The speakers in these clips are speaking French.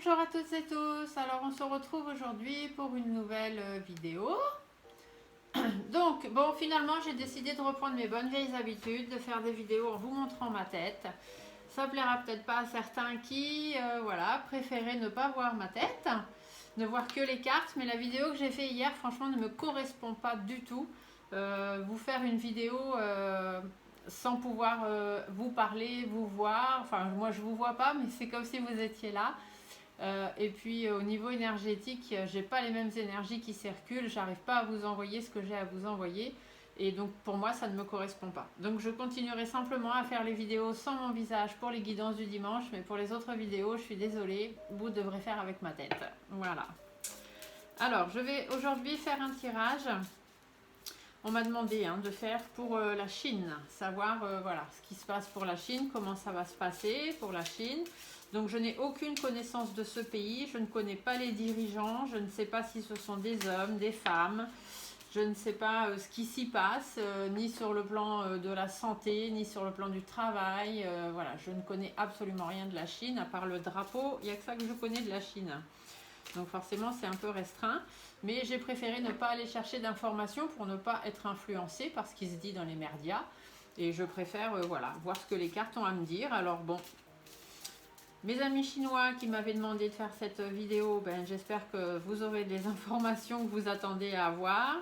Bonjour à toutes et tous, alors on se retrouve aujourd'hui pour une nouvelle vidéo. Donc bon, finalement j'ai décidé de reprendre mes bonnes vieilles habitudes, de faire des vidéos en vous montrant ma tête. Ça plaira peut-être pas à certains qui voilà, préféraient ne pas voir ma tête, ne voir que les cartes, mais la vidéo que j'ai fait hier franchement ne me correspond pas du tout. Vous faire une vidéo sans pouvoir vous parler, vous voir, enfin moi je vous vois pas, mais c'est comme si vous étiez là. Et puis au niveau énergétique, j'ai pas les mêmes énergies qui circulent, j'arrive pas à vous envoyer ce que j'ai à vous envoyer. Et donc pour moi ça ne me correspond pas. Donc je continuerai simplement à faire les vidéos sans mon visage pour les guidances du dimanche, mais pour les autres vidéos, je suis désolée, vous devrez faire avec ma tête. Voilà. Alors je vais aujourd'hui faire un tirage. On m'a demandé de faire pour la Chine, savoir voilà, ce qui se passe pour la Chine, comment ça va se passer pour la Chine. Donc je n'ai aucune connaissance de ce pays, je ne connais pas les dirigeants, je ne sais pas si ce sont des hommes, des femmes, je ne sais pas ce qui s'y passe, ni sur le plan de la santé, ni sur le plan du travail. Voilà, je ne connais absolument rien de la Chine, à part le drapeau, il n'y a que ça que je connais de la Chine. Donc forcément c'est un peu restreint, mais j'ai préféré ne pas aller chercher d'informations pour ne pas être influencée par ce qui se dit dans les médias. Et je préfère voilà, voir ce que les cartes ont à me dire. Alors bon, mes amis chinois qui m'avaient demandé de faire cette vidéo, ben, j'espère que vous aurez des informations que vous attendez à avoir.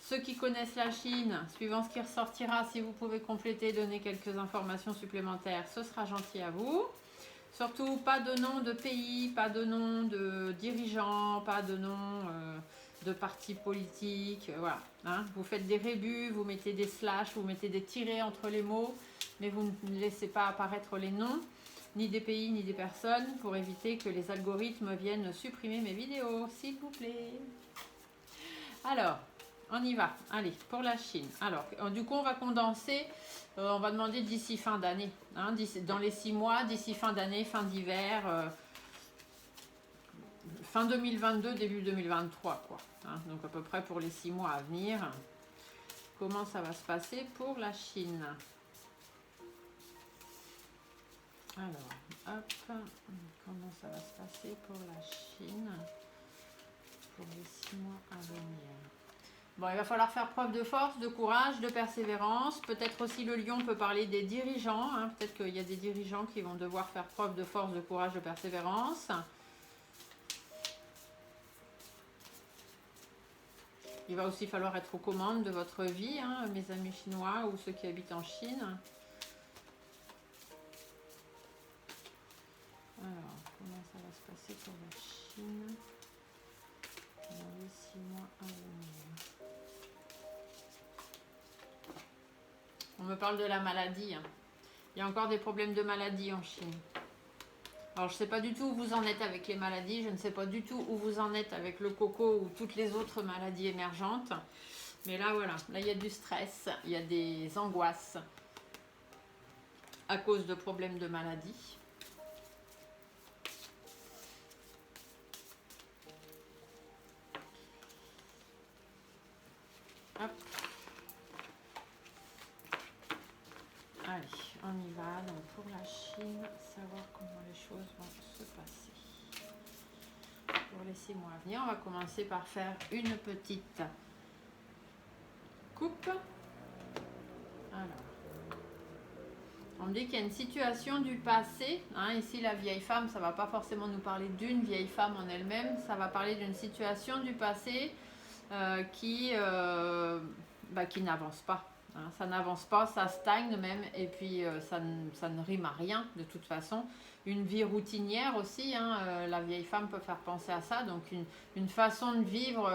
Ceux qui connaissent la Chine, suivant ce qui ressortira, si vous pouvez compléter, donner quelques informations supplémentaires, ce sera gentil à vous. Surtout, pas de nom de pays, pas de nom de dirigeants, pas de nom de partis politiques. Voilà. Vous faites des rébus, vous mettez des slash, vous mettez des tirets entre les mots, mais vous ne laissez pas apparaître les noms, ni des pays, ni des personnes, pour éviter que les algorithmes viennent supprimer mes vidéos, s'il vous plaît. Alors, on y va. Allez, pour la Chine. Alors, du coup, on va condenser. On va demander d'ici fin d'année. Dans les 6 mois, d'ici fin d'année, fin d'hiver, fin 2022, début 2023, quoi. Donc, à peu près pour les 6 mois à venir. Comment ça va se passer pour la Chine? Alors, hop. Comment ça va se passer pour la Chine pour les 6 mois à venir? Bon, il va falloir faire preuve de force, de courage, de persévérance. Peut-être aussi le lion peut parler des dirigeants. Peut-être qu'il y a des dirigeants qui vont devoir faire preuve de force, de courage, de persévérance. Il va aussi falloir être aux commandes de votre vie, mes amis chinois ou ceux qui habitent en Chine. Alors, comment ça va se passer pour la Chine dans les 6 mois à venir? On me parle de la maladie. Il y a encore des problèmes de maladie en Chine. Alors, je ne sais pas du tout où vous en êtes avec les maladies. Je ne sais pas du tout où vous en êtes avec le coco ou toutes les autres maladies émergentes. Mais là, voilà. Là, il y a du stress. Il y a des angoisses à cause de problèmes de maladie. Hop. Allez, on y va. Donc pour la Chine, savoir comment les choses vont se passer. Pour les 6 mois à venir, on va commencer par faire une petite coupe. Alors, on me dit qu'il y a une situation du passé. Ici, la vieille femme, ça ne va pas forcément nous parler d'une vieille femme en elle-même. Ça va parler d'une situation du passé qui n'avance pas. Ça n'avance pas, ça stagne même, et puis ça ne rime à rien de toute façon. Une vie routinière aussi, la vieille femme peut faire penser à ça, donc une façon de vivre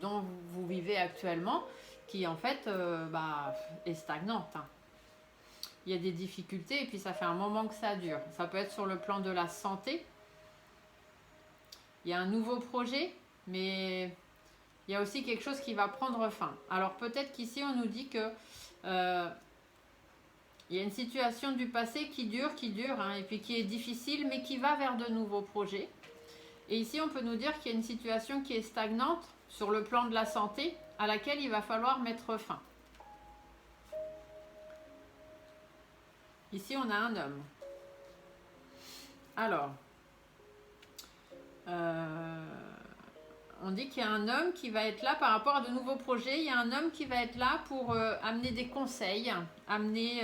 dont vous vivez actuellement, qui en fait est stagnante. Il y a des difficultés, et puis ça fait un moment que ça dure. Ça peut être sur le plan de la santé. Il y a un nouveau projet, mais il y a aussi quelque chose qui va prendre fin. Alors peut-être qu'ici on nous dit que il y a une situation du passé qui dure, et puis qui est difficile, mais qui va vers de nouveaux projets. Et ici on peut nous dire qu'il y a une situation qui est stagnante sur le plan de la santé, à laquelle il va falloir mettre fin. Ici on a un homme. Alors, On dit qu'il y a un homme qui va être là par rapport à de nouveaux projets. Il y a un homme qui va être là pour amener des conseils, amener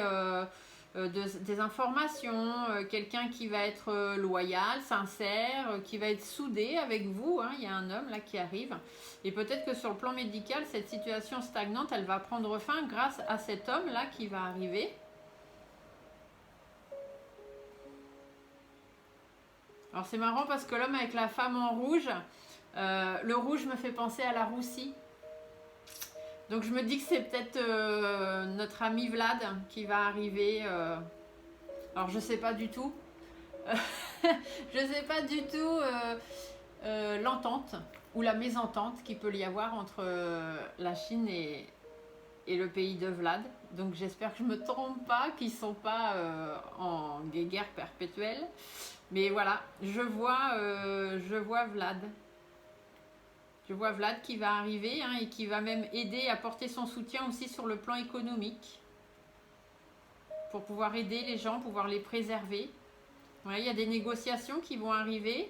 des informations, quelqu'un qui va être loyal, sincère, qui va être soudé avec vous. Hein. Il y a un homme là qui arrive. Et peut-être que sur le plan médical, cette situation stagnante, elle va prendre fin grâce à cet homme là qui va arriver. Alors c'est marrant parce que l'homme avec la femme en rouge, le rouge me fait penser à la roussie. Donc je me dis que c'est peut-être notre ami Vlad qui va arriver. Alors je sais pas du tout. Je sais pas du tout l'entente ou la mésentente qu'il peut y avoir entre la Chine et le pays de Vlad. Donc j'espère que je me trompe pas, qu'ils sont pas en guerre perpétuelle. Mais voilà, je vois Vlad. Je vois Vlad qui va arriver hein, et qui va même aider, apporter son soutien aussi sur le plan économique. Pour pouvoir aider les gens, pouvoir les préserver. Ouais, il y a des négociations qui vont arriver.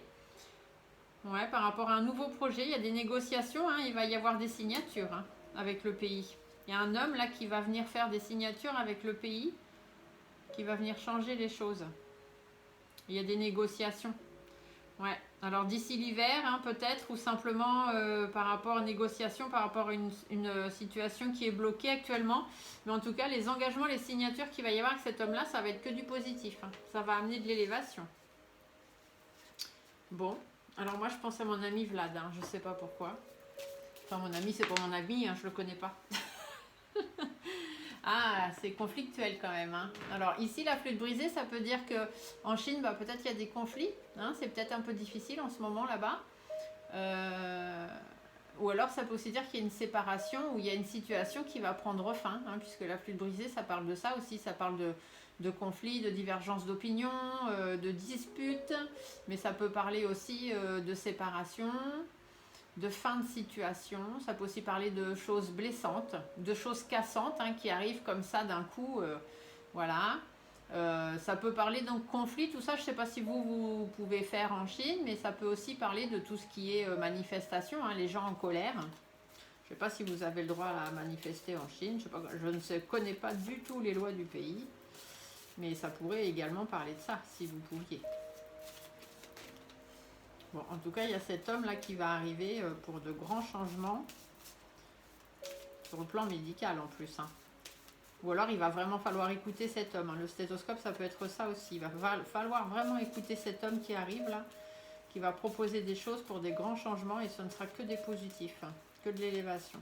Ouais, par rapport à un nouveau projet, il y a des négociations. Hein, il va y avoir des signatures hein, avec le pays. Il y a un homme là qui va venir faire des signatures avec le pays, qui va venir changer les choses. Il y a des négociations. Ouais. Alors d'ici l'hiver, hein, peut-être, ou simplement par rapport aux négociations, par rapport à une situation qui est bloquée actuellement. Mais en tout cas, les engagements, les signatures qu'il va y avoir avec cet homme-là, ça va être que du positif. Hein. Ça va amener de l'élévation. Bon, alors moi je pense à mon ami Vlad, hein, je sais pas pourquoi. Enfin mon ami, c'est pas mon ami, hein, je le connais pas. Ah, c'est conflictuel quand même. Hein. Alors ici, la flûte brisée, ça peut dire que en Chine, bah, peut-être qu'il y a des conflits. Hein, c'est peut-être un peu difficile en ce moment là-bas. Ou alors ça peut aussi dire qu'il y a une séparation ou il y a une situation qui va prendre fin. Hein, puisque la flûte brisée, ça parle de ça aussi. Ça parle de conflits, de divergences d'opinion, de disputes. Mais ça peut parler aussi de séparation, de fin de situation, ça peut aussi parler de choses blessantes, de choses cassantes hein, qui arrivent comme ça d'un coup, voilà. Ça peut parler donc conflit, tout ça, je ne sais pas si vous pouvez faire en Chine, mais ça peut aussi parler de tout ce qui est manifestation, hein, les gens en colère. Je ne sais pas si vous avez le droit à manifester en Chine, je ne connais pas du tout les lois du pays, mais ça pourrait également parler de ça, si vous pouviez. Bon, en tout cas, il y a cet homme-là qui va arriver pour de grands changements sur le plan médical en plus. Hein. Ou alors, il va vraiment falloir écouter cet homme. Hein. Le stéthoscope, ça peut être ça aussi. Il va falloir vraiment écouter cet homme qui arrive là, qui va proposer des choses pour des grands changements et ce ne sera que des positifs, hein, que de l'élévation.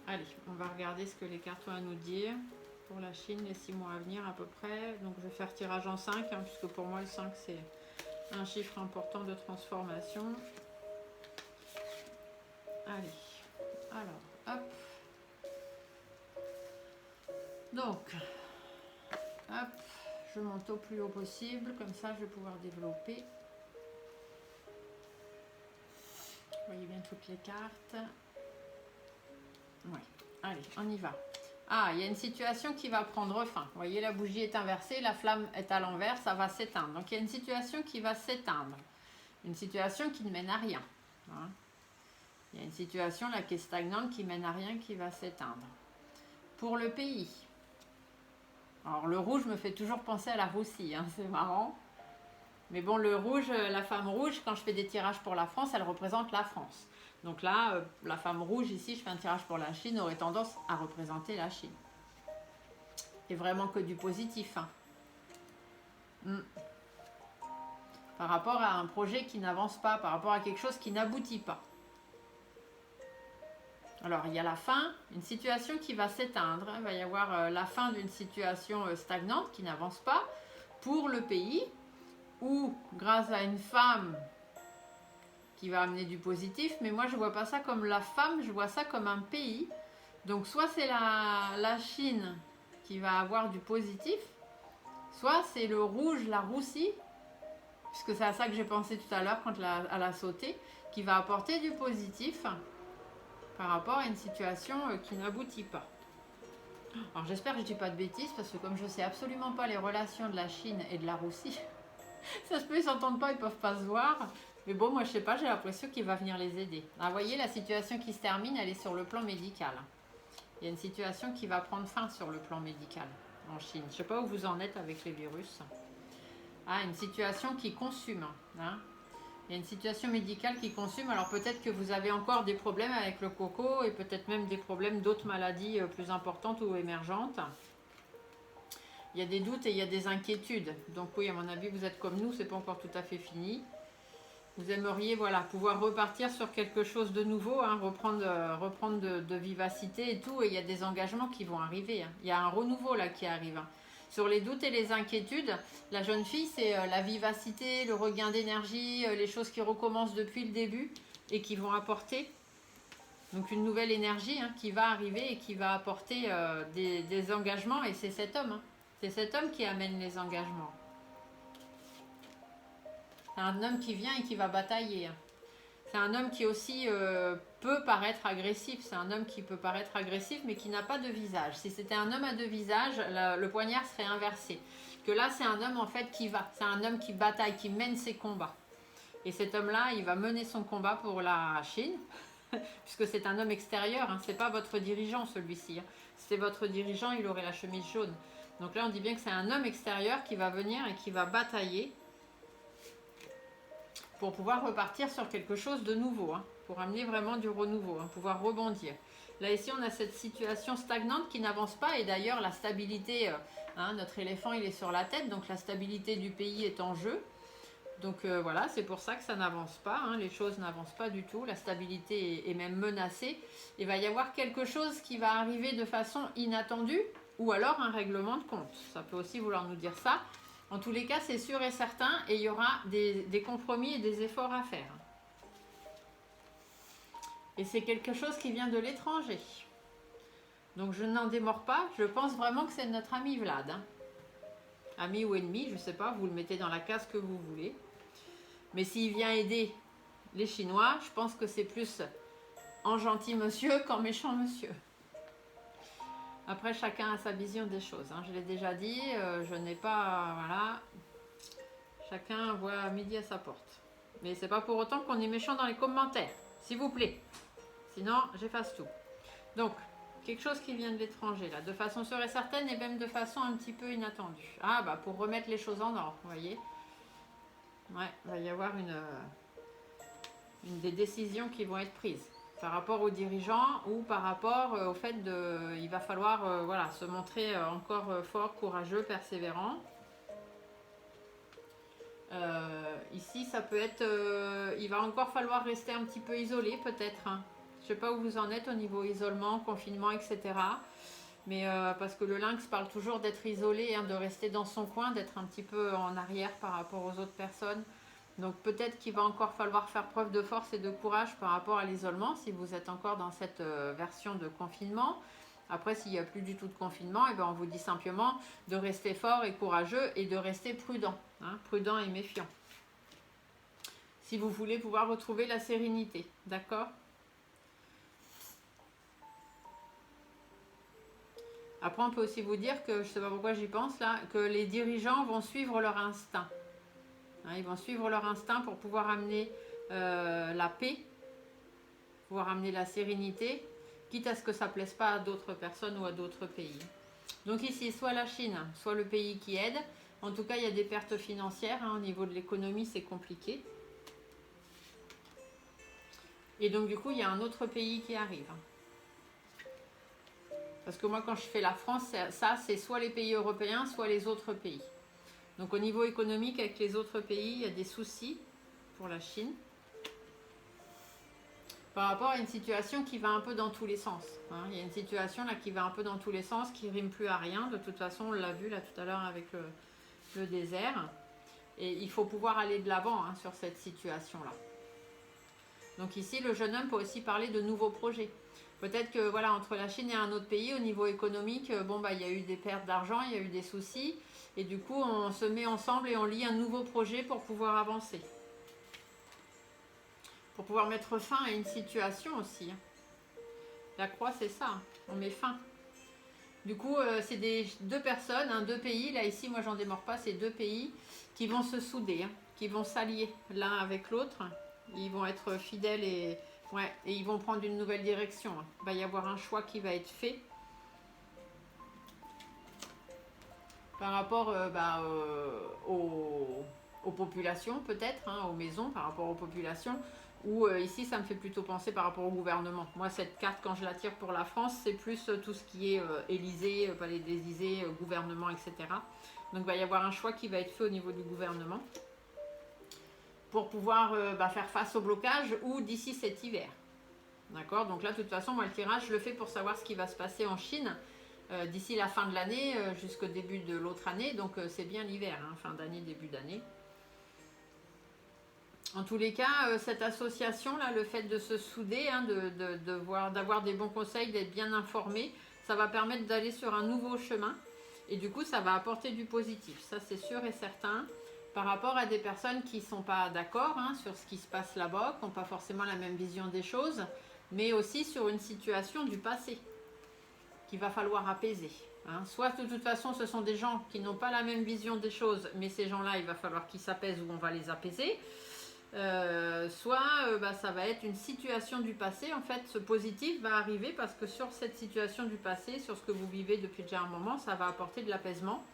Allez, on va regarder ce que les cartes ont à nous dire pour la Chine les 6 mois à venir à peu près. Donc, je vais faire tirage en 5, hein, puisque pour moi, le 5, c'est un chiffre important de transformation. Allez, alors, hop. Donc, hop, je monte au plus haut possible, comme ça je vais pouvoir développer. Vous voyez bien toutes les cartes. Ouais, allez, on y va. Ah, il y a une situation qui va prendre fin. Vous voyez, la bougie est inversée, la flamme est à l'envers, ça va s'éteindre. Donc, il y a une situation qui va s'éteindre. Une situation qui ne mène à rien. Hein. Il y a une situation là qui est stagnante, qui mène à rien, qui va s'éteindre. Pour le pays. Alors, le rouge me fait toujours penser à la roussie, hein, c'est marrant. Mais bon, le rouge, la femme rouge, quand je fais des tirages pour la France, elle représente la France. Donc là, la femme rouge, ici, je fais un tirage pour la Chine, aurait tendance à représenter la Chine. Et vraiment que du positif. Hein. Par rapport à un projet qui n'avance pas, par rapport à quelque chose qui n'aboutit pas. Alors, il y a la fin, une situation qui va s'éteindre. Il va y avoir la fin d'une situation stagnante qui n'avance pas pour le pays, ou grâce à une femme qui va amener du positif, mais moi je ne vois pas ça comme la femme, je vois ça comme un pays. Donc soit c'est la Chine qui va avoir du positif, soit c'est le rouge, la roussie, puisque c'est à ça que j'ai pensé tout à l'heure quand elle a sauté, qui va apporter du positif par rapport à une situation qui n'aboutit pas. Alors j'espère que je ne dis pas de bêtises, parce que comme je ne sais absolument pas les relations de la Chine et de la Russie, Ça se peut, ils s'entendent pas, ils peuvent pas se voir. Mais bon, moi je sais pas, j'ai l'impression qu'il va venir les aider. Ah, vous voyez, la situation qui se termine, elle est sur le plan médical. Il y a une situation qui va prendre fin sur le plan médical en Chine. Je sais pas où vous en êtes avec les virus. Ah, une situation qui consume. Hein. Il y a une situation médicale qui consume. Alors peut-être que vous avez encore des problèmes avec le coco et peut-être même des problèmes d'autres maladies plus importantes ou émergentes. Il y a des doutes et il y a des inquiétudes. Donc oui, à mon avis, vous êtes comme nous, c'est pas encore tout à fait fini. Vous aimeriez voilà, pouvoir repartir sur quelque chose de nouveau, hein, reprendre de vivacité et tout. Et il y a des engagements qui vont arriver. Hein. Il y a un renouveau là qui arrive. Hein. Sur les doutes et les inquiétudes, la jeune fille, c'est la vivacité, le regain d'énergie, les choses qui recommencent depuis le début et qui vont apporter donc une nouvelle énergie hein, qui va arriver et qui va apporter des engagements. Et c'est cet homme. Hein. C'est cet homme qui amène les engagements. C'est un homme qui vient et qui va batailler. C'est un homme qui aussi peut paraître agressif. C'est un homme qui peut paraître agressif mais qui n'a pas de visage. Si c'était un homme à deux visages, le poignard serait inversé. Que là, c'est un homme en fait qui va. C'est un homme qui bataille, qui mène ses combats. Et cet homme-là, il va mener son combat pour la Chine. Puisque c'est un homme extérieur. Hein. C'est pas votre dirigeant celui-ci. Hein. Si c'était votre dirigeant, il aurait la chemise jaune. Donc là, on dit bien que c'est un homme extérieur qui va venir et qui va batailler pour pouvoir repartir sur quelque chose de nouveau, hein, pour amener vraiment du renouveau, hein, pouvoir rebondir. Là, ici, on a cette situation stagnante qui n'avance pas, et d'ailleurs, la stabilité, hein, notre éléphant, il est sur la tête, donc la stabilité du pays est en jeu. Donc voilà, c'est pour ça que ça n'avance pas, hein, les choses n'avancent pas du tout, la stabilité est même menacée. Il va y avoir quelque chose qui va arriver de façon inattendue, ou alors un règlement de compte. Ça peut aussi vouloir nous dire ça. En tous les cas, c'est sûr et certain, et il y aura des compromis et des efforts à faire. Et c'est quelque chose qui vient de l'étranger. Donc je n'en démords pas, je pense vraiment que c'est notre ami Vlad. Hein. Ami ou ennemi, je ne sais pas, vous le mettez dans la case que vous voulez. Mais s'il vient aider les Chinois, je pense que c'est plus en gentil monsieur qu'en méchant monsieur. Après, chacun a sa vision des choses. Hein. Je l'ai déjà dit, je n'ai pas... Voilà. Chacun voit midi à sa porte. Mais c'est pas pour autant qu'on est méchant dans les commentaires. S'il vous plaît. Sinon, j'efface tout. Donc, quelque chose qui vient de l'étranger, là. De façon sûre et certaine et même de façon un petit peu inattendue. Ah, bah, pour remettre les choses en ordre, vous voyez. Ouais, il va y avoir une des décisions qui vont être prises. Par rapport aux dirigeants ou par rapport au fait de... Il va falloir voilà, se montrer encore fort, courageux, persévérant. Ici, ça peut être... il va encore falloir rester un petit peu isolé peut-être. Hein. Je ne sais pas où vous en êtes au niveau isolement, confinement, etc. Mais parce que le lynx parle toujours d'être isolé, hein, de rester dans son coin, d'être un petit peu en arrière par rapport aux autres personnes. Donc peut-être qu'il va encore falloir faire preuve de force et de courage par rapport à l'isolement si vous êtes encore dans cette version de confinement. Après, s'il n'y a plus du tout de confinement, eh ben, on vous dit simplement de rester fort et courageux et de rester prudent, hein, prudent et méfiant. Si vous voulez pouvoir retrouver la sérénité, d'accord ? Après, on peut aussi vous dire que, je ne sais pas pourquoi j'y pense là, que les dirigeants vont suivre leur instinct. Hein, ils vont suivre leur instinct pour pouvoir amener la paix, pouvoir amener la sérénité, quitte à ce que ça ne plaise pas à d'autres personnes ou à d'autres pays. Donc ici, soit la Chine, soit le pays qui aide. En tout cas, il y a des pertes financières. Hein, au niveau de l'économie, c'est compliqué. Et donc, du coup, il y a un autre pays qui arrive. Parce que moi, quand je fais la France, ça, c'est soit les pays européens, soit les autres pays. Donc, au niveau économique, avec les autres pays, il y a des soucis pour la Chine. Par rapport à une situation qui va un peu dans tous les sens. Hein. Il y a une situation là qui va un peu dans tous les sens, qui rime plus à rien. De toute façon, on l'a vu là tout à l'heure avec le désert. Et il faut pouvoir aller de l'avant hein, sur cette situation-là. Donc ici, le jeune homme peut aussi parler de nouveaux projets. Peut-être que voilà, entre la Chine et un autre pays, au niveau économique, bon, bah, il y a eu des pertes d'argent, il y a eu des soucis. Et du coup, on se met ensemble et on lit un nouveau projet pour pouvoir avancer. Pour pouvoir mettre fin à une situation aussi. La croix, c'est ça. On met fin. Du coup, c'est deux personnes, hein, deux pays. Là, ici, moi, j'en démords pas. C'est deux pays qui vont se souder, hein, qui vont s'allier l'un avec l'autre. Ils vont être fidèles et, ouais, et ils vont prendre une nouvelle direction, hein. Il va y avoir un choix qui va être fait par rapport aux populations, peut-être, hein, aux maisons, par rapport aux populations. Ou ici, ça me fait plutôt penser par rapport au gouvernement. Moi, cette carte, quand je la tire pour la France, c'est plus tout ce qui est Élysée, Palais des Élysées, gouvernement, etc. Donc, il va y avoir un choix qui va être fait au niveau du gouvernement pour pouvoir faire face au blocage ou d'ici cet hiver. D'accord. Donc là, de toute façon, moi, le tirage, je le fais pour savoir ce qui va se passer en Chine d'ici la fin de l'année jusqu'au début de l'autre année. Donc, c'est bien l'hiver, hein, fin d'année, début d'année. En tous les cas, cette association-là, le fait de se souder, hein, d'avoir des bons conseils, d'être bien informé, ça va permettre d'aller sur un nouveau chemin. Et du coup, ça va apporter du positif. Ça, c'est sûr et certain. Par rapport à des personnes qui ne sont pas d'accord, hein, sur ce qui se passe là-bas, qui n'ont pas forcément la même vision des choses, mais aussi sur une situation du passé qu'il va falloir apaiser. Hein. Soit de toute façon, ce sont des gens qui n'ont pas la même vision des choses, mais ces gens-là, il va falloir qu'ils s'apaisent ou on va les apaiser. Ça va être une situation du passé. En fait, ce positif va arriver parce que sur cette situation du passé, sur ce que vous vivez depuis déjà un moment, ça va apporter de l'apaisement.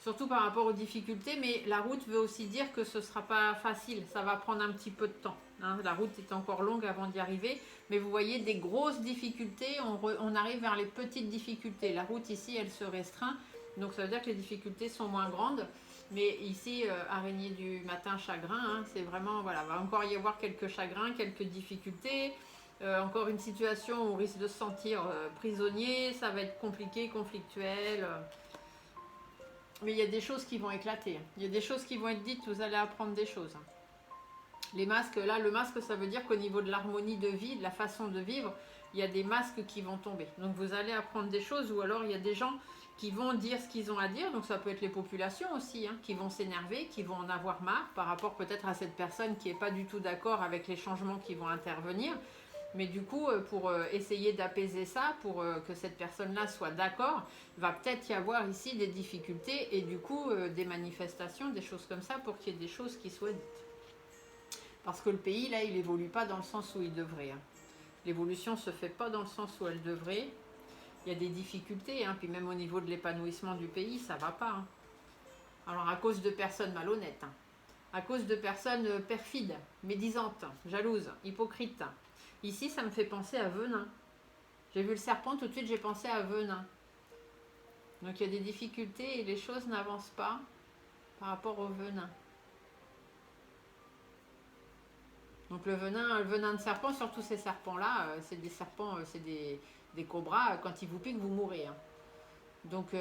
Surtout par rapport aux difficultés, mais la route veut aussi dire que ce ne sera pas facile, ça va prendre un petit peu de temps. Hein. La route est encore longue avant d'y arriver, mais vous voyez des grosses difficultés, on arrive vers les petites difficultés. La route ici, elle se restreint, donc ça veut dire que les difficultés sont moins grandes. Mais ici, araignée du matin, chagrin, hein, c'est vraiment, voilà, va encore y avoir quelques chagrins, quelques difficultés. Encore une situation où on risque de se sentir prisonnier, ça va être compliqué, conflictuel. Mais il y a des choses qui vont éclater. Il y a des choses qui vont être dites, vous allez apprendre des choses. Les masques, là, le masque, ça veut dire qu'au niveau de l'harmonie de vie, de la façon de vivre, il y a des masques qui vont tomber. Donc vous allez apprendre des choses, ou alors il y a des gens qui vont dire ce qu'ils ont à dire. Donc ça peut être les populations aussi, hein, qui vont s'énerver, qui vont en avoir marre par rapport peut-être à cette personne qui n'est pas du tout d'accord avec les changements qui vont intervenir. Mais du coup, pour essayer d'apaiser ça, pour que cette personne-là soit d'accord, va peut-être y avoir ici des difficultés et du coup des manifestations, des choses comme ça, pour qu'il y ait des choses qui soient dites. Parce que le pays, là, il n'évolue pas dans le sens où il devrait. Hein. L'évolution ne se fait pas dans le sens où elle devrait. Il y a des difficultés, hein, puis même au niveau de l'épanouissement du pays, ça ne va pas. Hein. Alors à cause de personnes malhonnêtes, hein, à cause de personnes perfides, médisantes, jalouses, hypocrites. Ici, ça me fait penser à venin. J'ai vu le serpent, tout de suite j'ai pensé à venin. Donc il y a des difficultés et les choses n'avancent pas par rapport au venin. Donc le venin de serpent, surtout ces serpents-là, c'est des serpents, c'est des cobras, quand ils vous piquent, vous mourrez. Hein. Donc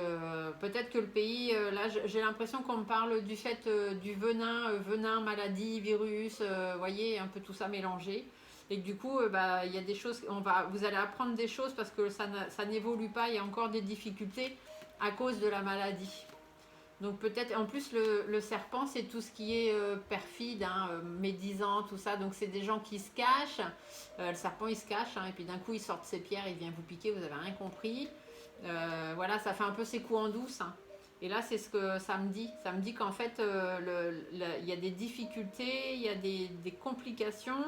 peut-être que le pays, là j'ai l'impression qu'on me parle du fait du venin, maladie, virus, voyez, un peu tout ça mélangé. Et que du coup, il y a des choses, vous allez apprendre des choses parce que ça n'évolue pas, il y a encore des difficultés à cause de la maladie. Donc peut-être, en plus le serpent, c'est tout ce qui est perfide, hein, médisant, tout ça. Donc c'est des gens qui se cachent. Le serpent, il se cache, hein, et puis d'un coup, il sort de ses pierres, il vient vous piquer, vous n'avez rien compris. Voilà, ça fait un peu ses coups en douce. Hein. Et là, c'est ce que ça me dit. Ça me dit qu'en fait, il y a des difficultés, il y a des complications.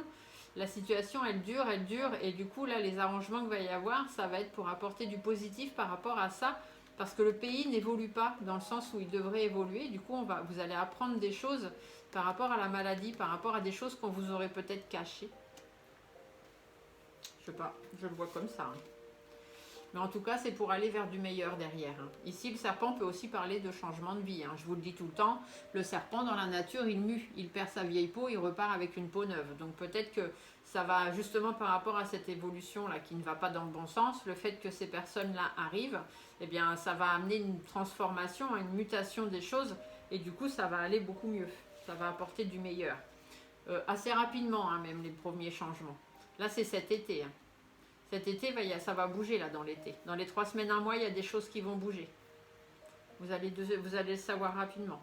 La situation, elle dure, et du coup, là, les arrangements qu'il va y avoir, ça va être pour apporter du positif par rapport à ça, parce que le pays n'évolue pas dans le sens où il devrait évoluer. Du coup, vous allez apprendre des choses par rapport à la maladie, par rapport à des choses qu'on vous aurait peut-être cachées. Je sais pas, je le vois comme ça. Hein. Mais en tout cas, c'est pour aller vers du meilleur derrière. Hein. Ici, le serpent peut aussi parler de changement de vie. Hein. Je vous le dis tout le temps, le serpent, dans la nature, il mue. Il perd sa vieille peau, il repart avec une peau neuve. Donc peut-être que ça va justement par rapport à cette évolution-là qui ne va pas dans le bon sens. Le fait que ces personnes-là arrivent, eh bien, ça va amener une transformation, une mutation des choses. Et du coup, ça va aller beaucoup mieux. Ça va apporter du meilleur. Assez rapidement, hein, même les premiers changements. Là, c'est cet été. Hein. Cet été, ça va bouger là dans l'été. Dans les 3 semaines, un mois, il y a des choses qui vont bouger. Vous allez le savoir rapidement.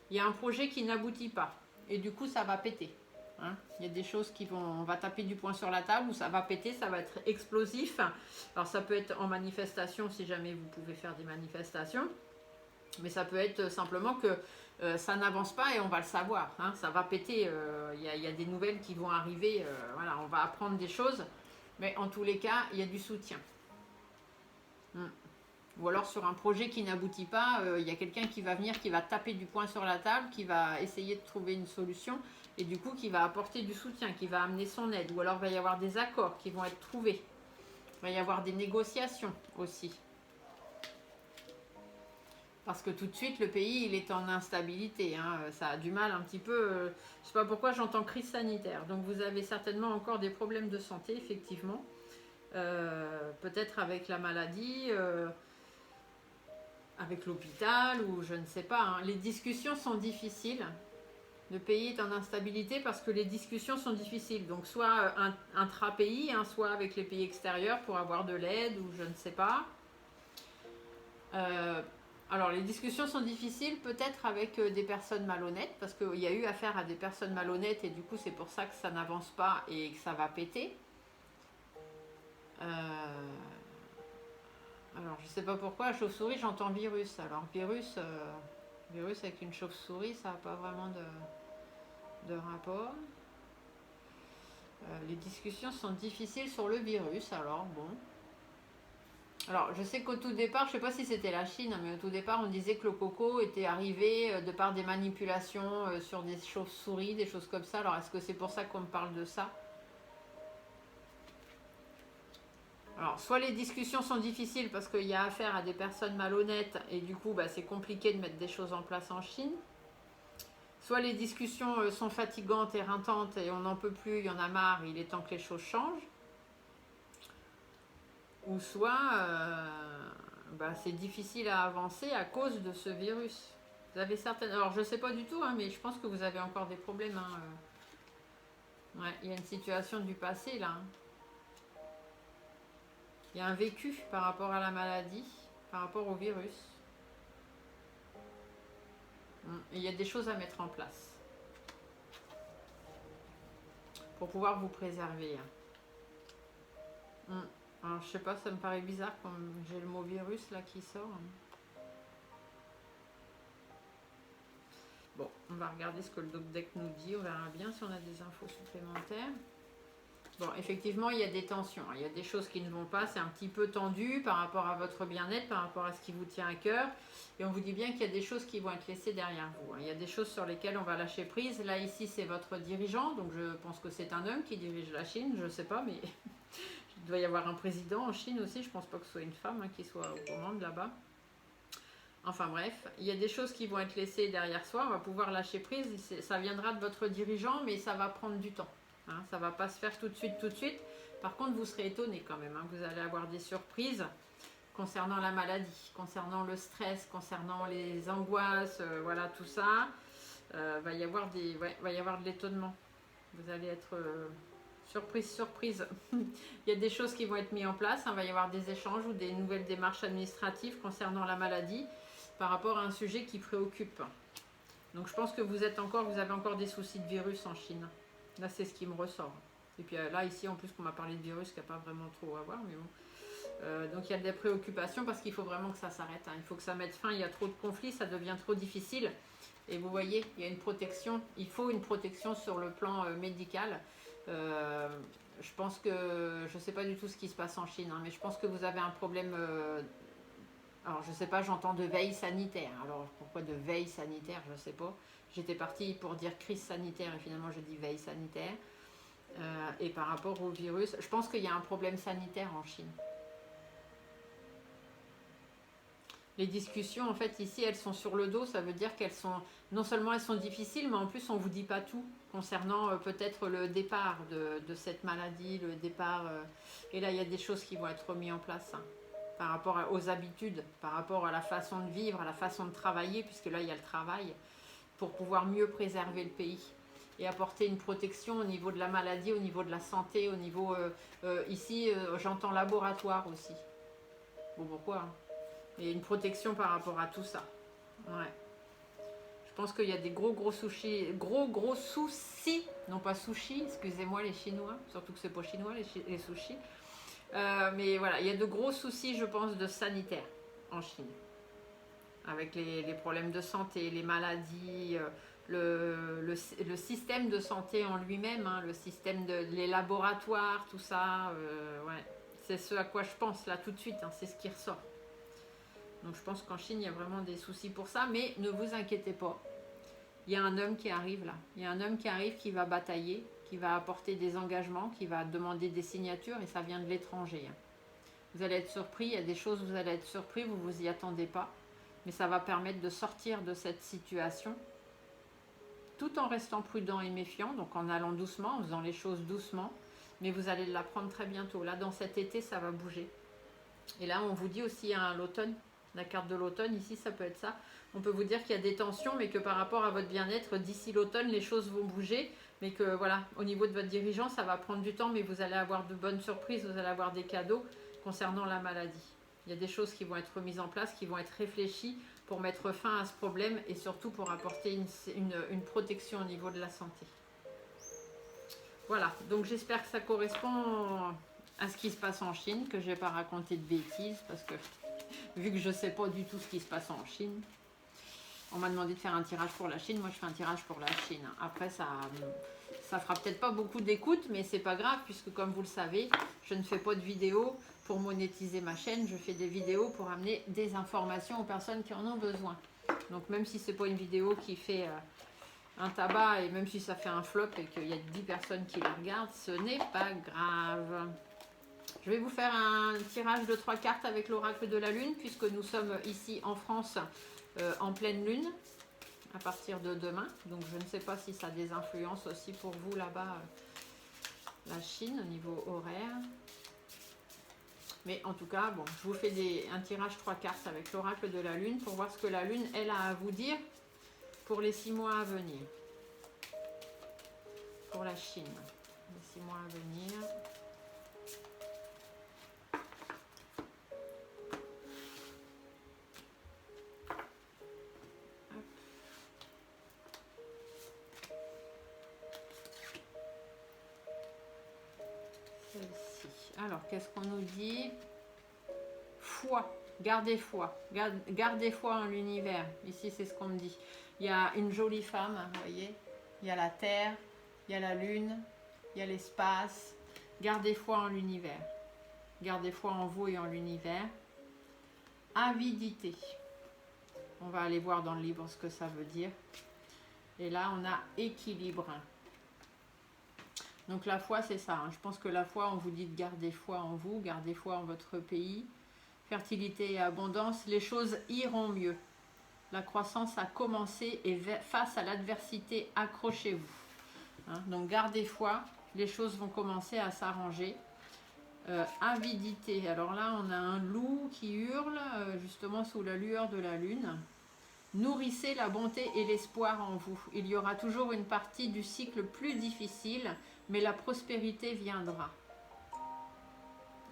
Il y a un projet qui n'aboutit pas. Et du coup, ça va péter. Hein. Il y a des choses qui vont, on va taper du poing sur la table, ou ça va péter, ça va être explosif. Alors ça peut être en manifestation, si jamais vous pouvez faire des manifestations. Mais ça peut être simplement que ça n'avance pas et on va le savoir. Hein. Ça va péter, y a des nouvelles qui vont arriver. Voilà, on va apprendre des choses. Mais en tous les cas, il y a du soutien. Ou alors sur un projet qui n'aboutit pas, il y a quelqu'un qui va venir, qui va taper du poing sur la table, qui va essayer de trouver une solution et du coup qui va apporter du soutien, qui va amener son aide. Ou alors il va y avoir des accords qui vont être trouvés. Il va y avoir des négociations aussi. Parce que tout de suite, le pays, il est en instabilité. Hein. Ça a du mal un petit peu. Je ne sais pas pourquoi j'entends crise sanitaire. Donc vous avez certainement encore des problèmes de santé, effectivement. Peut-être avec la maladie, avec l'hôpital, ou je ne sais pas. Hein. Les discussions sont difficiles. Le pays est en instabilité parce que les discussions sont difficiles. Donc soit intra-pays, hein, soit avec les pays extérieurs pour avoir de l'aide, ou je ne sais pas. Alors, les discussions sont difficiles, peut-être avec des personnes malhonnêtes, parce qu'il y a eu affaire à des personnes malhonnêtes, et du coup, c'est pour ça que ça n'avance pas et que ça va péter. Alors, je ne sais pas pourquoi, chauve-souris, j'entends virus. Alors, virus avec une chauve-souris, ça n'a pas vraiment de rapport. Les discussions sont difficiles sur le virus, alors bon. Alors, je sais qu'au tout départ, je ne sais pas si c'était la Chine, mais au tout départ, on disait que le coco était arrivé de par des manipulations sur des chauves-souris, des choses comme ça. Alors, est-ce que c'est pour ça qu'on me parle de ça? Alors, soit les discussions sont difficiles parce qu'il y a affaire à des personnes malhonnêtes et du coup, bah, c'est compliqué de mettre des choses en place en Chine. Soit les discussions sont fatigantes, éreintantes et on n'en peut plus, il y en a marre, il est temps que les choses changent. Ou soit c'est difficile à avancer à cause de ce virus. Vous avez certaines... Alors je ne sais pas du tout, hein, mais je pense que vous avez encore des problèmes. Hein. Ouais, il y a une situation du passé là. Hein. Il y a un vécu par rapport à la maladie, par rapport au virus. Et il y a des choses à mettre en place pour pouvoir vous préserver. Hein. Alors je sais pas, ça me paraît bizarre comme j'ai le mot virus là qui sort. Bon, on va regarder ce que le DocDeck nous dit, on verra bien si on a des infos supplémentaires. Bon, effectivement, il y a des tensions, il y a des choses qui ne vont pas, c'est un petit peu tendu par rapport à votre bien-être, par rapport à ce qui vous tient à cœur. Et on vous dit bien qu'il y a des choses qui vont être laissées derrière vous. Il y a des choses sur lesquelles on va lâcher prise. Là, ici, c'est votre dirigeant, donc je pense que c'est un homme qui dirige la Chine, je ne sais pas, mais il doit y avoir un président en Chine aussi, je ne pense pas que ce soit une femme qui soit aux commandes là-bas. Enfin bref, il y a des choses qui vont être laissées derrière soi, on va pouvoir lâcher prise, ça viendra de votre dirigeant, mais ça va prendre du temps. Hein, ça ne va pas se faire tout de suite. Par contre, vous serez étonné quand même, hein, vous allez avoir des surprises concernant la maladie, concernant le stress, concernant les angoisses, voilà tout ça. Va y avoir de l'étonnement. Vous allez être surprise. Il y a des choses qui vont être mises en place, hein, va y avoir des échanges ou des nouvelles démarches administratives concernant la maladie par rapport à un sujet qui préoccupe. Donc je pense que vous avez encore des soucis de virus en Chine. Là, c'est ce qui me ressort. Et puis là, ici, en plus, qu'on m'a parlé de virus qui n'a pas vraiment trop à voir, mais bon. Donc il y a des préoccupations parce qu'il faut vraiment que ça s'arrête. Hein. Il faut que ça mette fin. Il y a trop de conflits, ça devient trop difficile. Et vous voyez, il y a une protection. Il faut une protection sur le plan médical. Je pense que, je ne sais pas du tout ce qui se passe en Chine, hein, mais je pense que vous avez un problème... alors, je ne sais pas, j'entends de veille sanitaire. Alors, pourquoi de veille sanitaire? Je ne sais pas. J'étais partie pour dire crise sanitaire et finalement, je dis veille sanitaire. Et par rapport au virus, je pense qu'il y a un problème sanitaire en Chine. Les discussions, en fait, ici, elles sont sur le dos. Ça veut dire qu'elles sont, non seulement elles sont difficiles, mais en plus, on ne vous dit pas tout concernant peut-être le départ de cette maladie, le départ. Et là, il y a des choses qui vont être mises en place. Hein. Par rapport aux habitudes, par rapport à la façon de vivre, à la façon de travailler, puisque là, il y a le travail, pour pouvoir mieux préserver le pays et apporter une protection au niveau de la maladie, au niveau de la santé, au niveau... ici, j'entends laboratoire aussi. Bon, pourquoi hein. Et une protection par rapport à tout ça. Ouais. Je pense qu'il y a des gros soucis, soucis, non pas sushi, excusez-moi les Chinois, surtout que c'est pas chinois les sushis. Mais voilà, il y a de gros soucis, je pense, de sanitaire en Chine. Avec les problèmes de santé, les maladies, le système de santé en lui-même, hein, le système les laboratoires, tout ça. Ouais. C'est ce à quoi je pense là tout de suite, hein, c'est ce qui ressort. Donc je pense qu'en Chine, il y a vraiment des soucis pour ça, mais ne vous inquiétez pas. Il y a un homme qui arrive là. Il y a un homme qui arrive qui va batailler, qui va apporter des engagements, qui va demander des signatures et ça vient de l'étranger. Hein. Vous allez être surpris, il y a des choses, vous allez être surpris, vous ne vous y attendez pas. Mais ça va permettre de sortir de cette situation tout en restant prudent et méfiant, donc en allant doucement, en faisant les choses doucement. Mais vous allez l'apprendre très bientôt. Là, dans cet été, ça va bouger. Et là, on vous dit aussi à l'automne, la carte de l'automne, ici, ça peut être ça. On peut vous dire qu'il y a des tensions, mais que par rapport à votre bien-être, d'ici l'automne, les choses vont bouger. Mais que voilà, au niveau de votre dirigeant, ça va prendre du temps, mais vous allez avoir de bonnes surprises, vous allez avoir des cadeaux concernant la maladie. Il y a des choses qui vont être mises en place, qui vont être réfléchies pour mettre fin à ce problème et surtout pour apporter une protection au niveau de la santé. Voilà, donc j'espère que ça correspond à ce qui se passe en Chine, que je ne vais pas raconter de bêtises parce que vu que je ne sais pas du tout ce qui se passe en Chine, on m'a demandé de faire un tirage pour la Chine, moi je fais un tirage pour la Chine. Après ça fera peut-être pas beaucoup d'écoute, mais c'est pas grave puisque comme vous le savez, je ne fais pas de vidéos pour monétiser ma chaîne, je fais des vidéos pour amener des informations aux personnes qui en ont besoin. Donc même si c'est pas une vidéo qui fait un tabac et même si ça fait un flop et qu'il y a 10 personnes qui la regardent, ce n'est pas grave. Je vais vous faire un tirage de 3 cartes avec l'oracle de la lune puisque nous sommes ici en France en pleine lune à partir de demain. Donc je ne sais pas si ça a des influences aussi pour vous là-bas, la Chine au niveau horaire. Mais en tout cas, bon, je vous fais un tirage 3 cartes avec l'oracle de la lune pour voir ce que la lune, elle, a à vous dire pour les 6 mois à venir. Pour la Chine, les 6 mois à venir. Alors, qu'est-ce qu'on nous dit? Foi, gardez foi, gardez foi en l'univers. Ici, c'est ce qu'on me dit. Il y a une jolie femme, vous voyez. Il y a la terre, il y a la lune, il y a l'espace. Gardez foi en l'univers. Gardez foi en vous et en l'univers. Avidité. On va aller voir dans le livre ce que ça veut dire. Et là, on a équilibre. Donc la foi, c'est ça. Hein. Je pense que la foi, on vous dit de garder foi en vous, garder foi en votre pays. Fertilité et abondance, les choses iront mieux. La croissance a commencé et face à l'adversité, accrochez-vous. Hein. Donc gardez foi, les choses vont commencer à s'arranger. Avidité, alors là, on a un loup qui hurle, justement sous la lueur de la lune. Nourrissez la bonté et l'espoir en vous. Il y aura toujours une partie du cycle plus difficile, mais la prospérité viendra.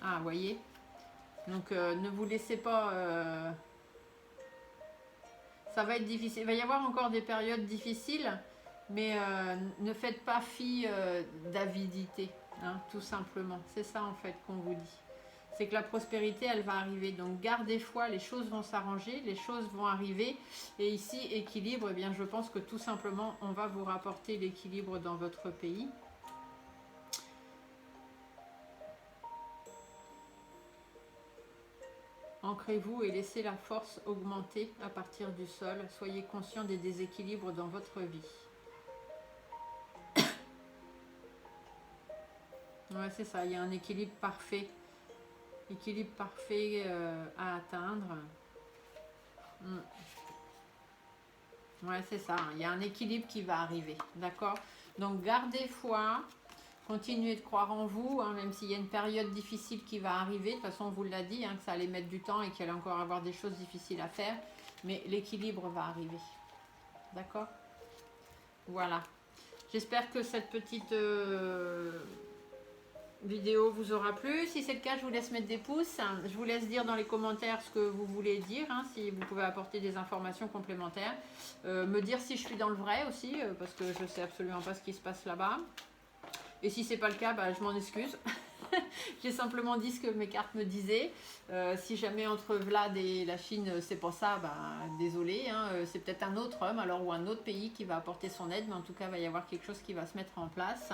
Ah, vous voyez. Donc, ne vous laissez pas... ça va être difficile. Il va y avoir encore des périodes difficiles, mais ne faites pas fi d'avidité, hein, tout simplement. C'est ça, en fait, qu'on vous dit. C'est que la prospérité, elle va arriver. Donc, gardez foi, les choses vont s'arranger, les choses vont arriver. Et ici, équilibre, eh bien, je pense que tout simplement, on va vous rapporter l'équilibre dans votre pays. Ancrez-vous et laissez la force augmenter à partir du sol. Soyez conscient des déséquilibres dans votre vie. Ouais, c'est ça, il y a un équilibre parfait. Équilibre parfait à atteindre. Ouais, c'est ça. Il y a un équilibre qui va arriver. D'accord? Donc, gardez foi. Continuez de croire en vous, hein, même s'il y a une période difficile qui va arriver. De toute façon, on vous l'a dit, hein, que ça allait mettre du temps et qu'il allait encore avoir des choses difficiles à faire. Mais l'équilibre va arriver. D'accord? Voilà. J'espère que cette petite... vidéo vous aura plu. Si c'est le cas, je vous laisse mettre des pouces. Je vous laisse dire dans les commentaires ce que vous voulez dire, hein, si vous pouvez apporter des informations complémentaires. Me dire si je suis dans le vrai aussi, parce que je ne sais absolument pas ce qui se passe là-bas. Et si c'est pas le cas, bah, je m'en excuse. J'ai simplement dit ce que mes cartes me disaient. Si jamais entre Vlad et la Chine, c'est pas ça, bah, désolé. Hein, c'est peut-être un autre homme alors, ou un autre pays qui va apporter son aide, mais en tout cas, il va y avoir quelque chose qui va se mettre en place.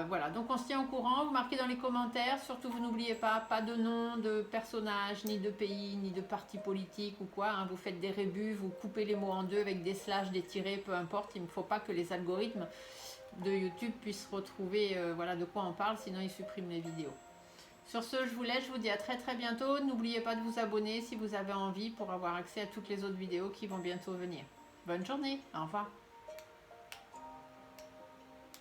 Voilà, donc on se tient au courant, vous marquez dans les commentaires, surtout vous n'oubliez pas de nom, de personnage, ni de pays, ni de parti politique ou quoi, hein. Vous faites des rébus, vous coupez les mots en deux avec des slash, des tirets, peu importe, il ne faut pas que les algorithmes de YouTube puissent retrouver voilà, de quoi on parle, sinon ils suppriment les vidéos. Sur ce, je vous laisse, je vous dis à très très bientôt, n'oubliez pas de vous abonner si vous avez envie pour avoir accès à toutes les autres vidéos qui vont bientôt venir. Bonne journée, au revoir.